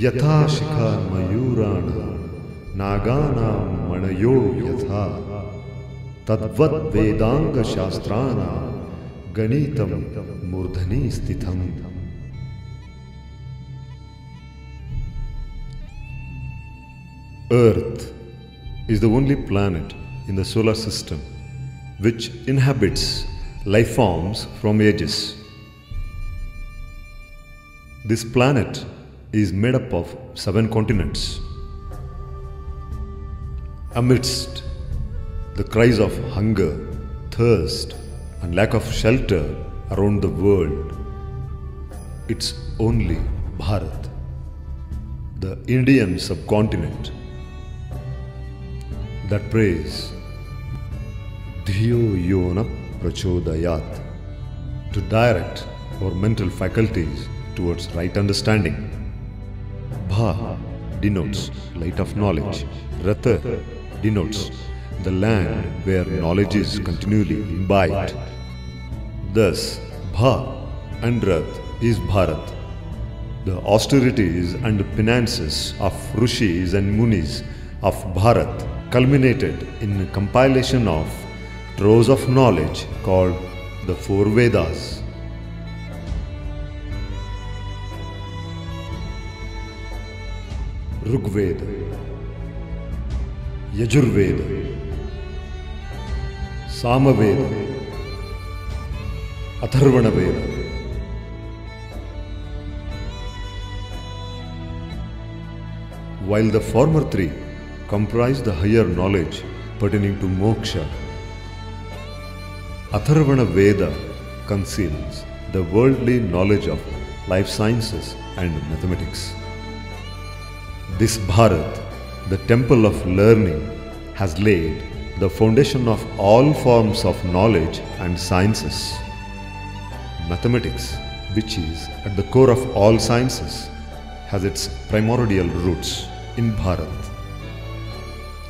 यथा शिखा मयूराणां नागानां मणयो यथा तद्वत् वेदांग शास्त्राणां गणितं मूर्धनि स्थितम्. Earth is the only planet in the solar system which inhabits life forms from ages. This planet is made up of 7 continents. Amidst the cries of hunger, thirst, and lack of shelter around the world, it's only Bharat, the Indian subcontinent, that prays Dhiyo Yona Prachodayat to direct our mental faculties towards right understanding. Bha denotes light of knowledge. Ratha denotes the land where knowledge is continually imbibed. Thus, Bha and Rath is Bharat. The austerities and penances of Rishis and Munis of Bharat culminated in a compilation of troves of knowledge called the 4 Vedas. Rigveda, Yajurveda, Samaveda, Atharvana Veda. While the former 3 comprise the higher knowledge pertaining to moksha, Atharvana Veda conceals the worldly knowledge of life sciences and mathematics. This Bharat, the temple of learning, has laid the foundation of all forms of knowledge and sciences. Mathematics, which is at the core of all sciences, has its primordial roots in Bharat.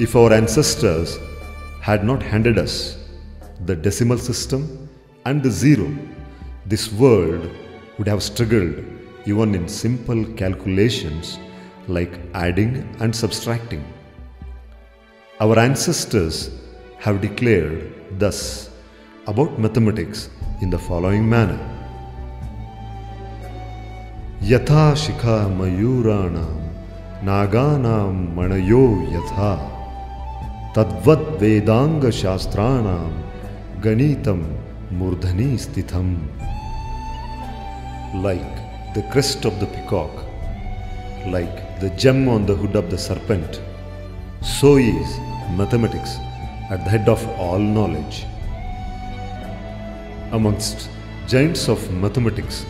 If our ancestors had not handed us the decimal system and the zero, this world would have struggled even in simple calculations like adding and subtracting. Our ancestors have declared thus about mathematics in the following manner. Yatha shikha mayuranam naganam manayo yatha tadvat vedanga shastranam ganitam murdhani stitham. Like the crest of the peacock, like the gem on the hood of the serpent, so is mathematics at the head of all knowledge. Amongst giants of mathematics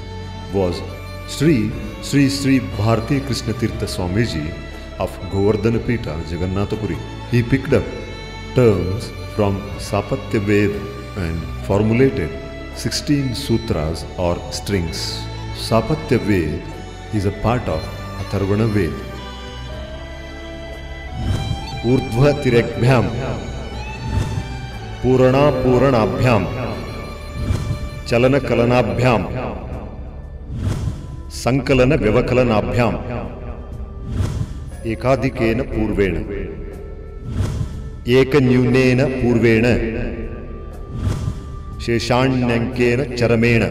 was Sri Bharati Krishna Tirtha Swamiji of Govardhana Pita, Jagannathapuri. He picked up terms from Sapatya Veda and formulated 16 sutras or strings. Sapatya Veda is a part of Atharvana Veda. Urdhva Tirekbhyam Purana Puranabhyam Chalana Kalanabhyam Sankalana Vyavakalanabhyam Ekadikena Purvena Ekanyunena Purvena Sheshanyankena Charamena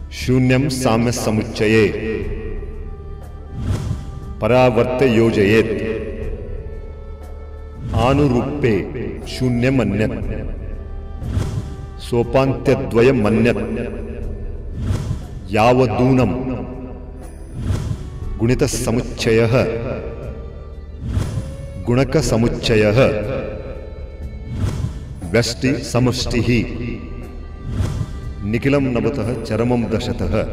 Shunyam Samya Samuchaye Paravarta Yojayet Anuruppe Shunyam Manyat Sopantya Dvayam Manyat Yavadunam Gunita Samuchayaha Gunaka Samuchayaha Vyasti Samashtihi Nikilam Navataha Charamam Dashataha.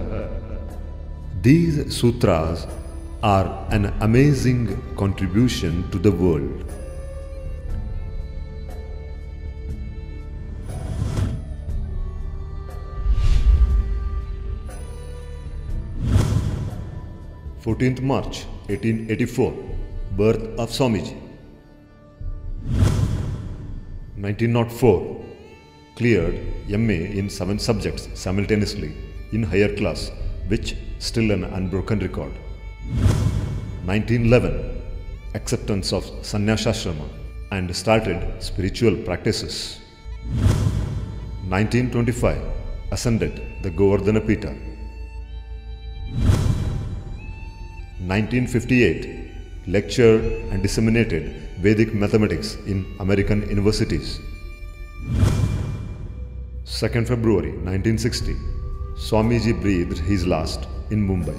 These sutras are an amazing contribution to the world. March 1884, birth of Swamiji. 1904, cleared MA in 7 subjects simultaneously in higher class, which still an unbroken record. 1911, acceptance of Sannyasashrama and started spiritual practices. 1925, ascended the Govardhana Pita. 1958, lectured and disseminated Vedic mathematics in American universities. 2nd February 1960, Swamiji breathed his last in Mumbai.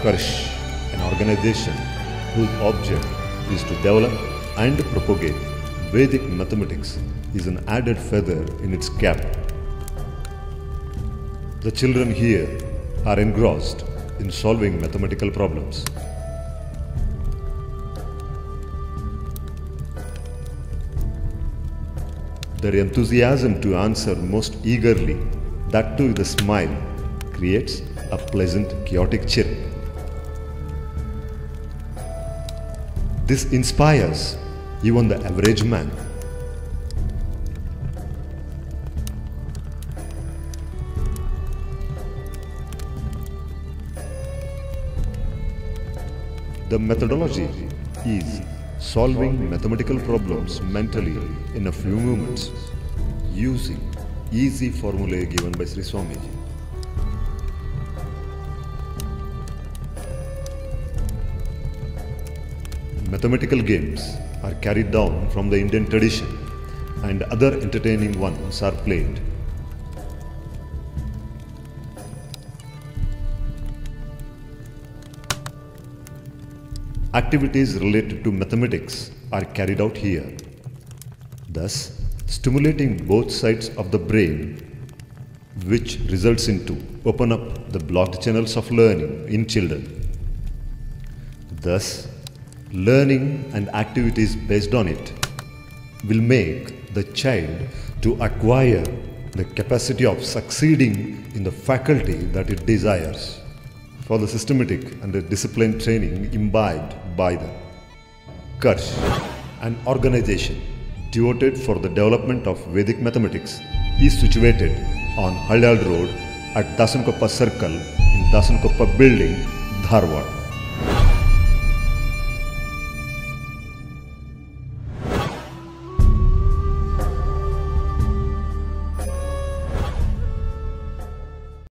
Karsh, an organization whose object is to develop and propagate Vedic mathematics, is an added feather in its cap. The children here are engrossed in solving mathematical problems. Their enthusiasm to answer most eagerly, that too with a smile, creates a pleasant, chaotic chirp. This inspires even the average man. The methodology is solving mathematical problems mentally in a few moments using easy formulae given by Sri Swamiji. Mathematical games are carried down from the Indian tradition and other entertaining ones are played. Activities related to mathematics are carried out here, thus stimulating both sides of the brain, which results into open up the blocked channels of learning in children. Thus, learning and activities based on it will make the child to acquire the capacity of succeeding in the faculty that it desires, for the systematic and the disciplined training imbibed by the Karsh, an organization devoted for the development of Vedic mathematics, is situated on Halyal Road at Dasankoppa Circle in Dasankoppa Building, Dharwad.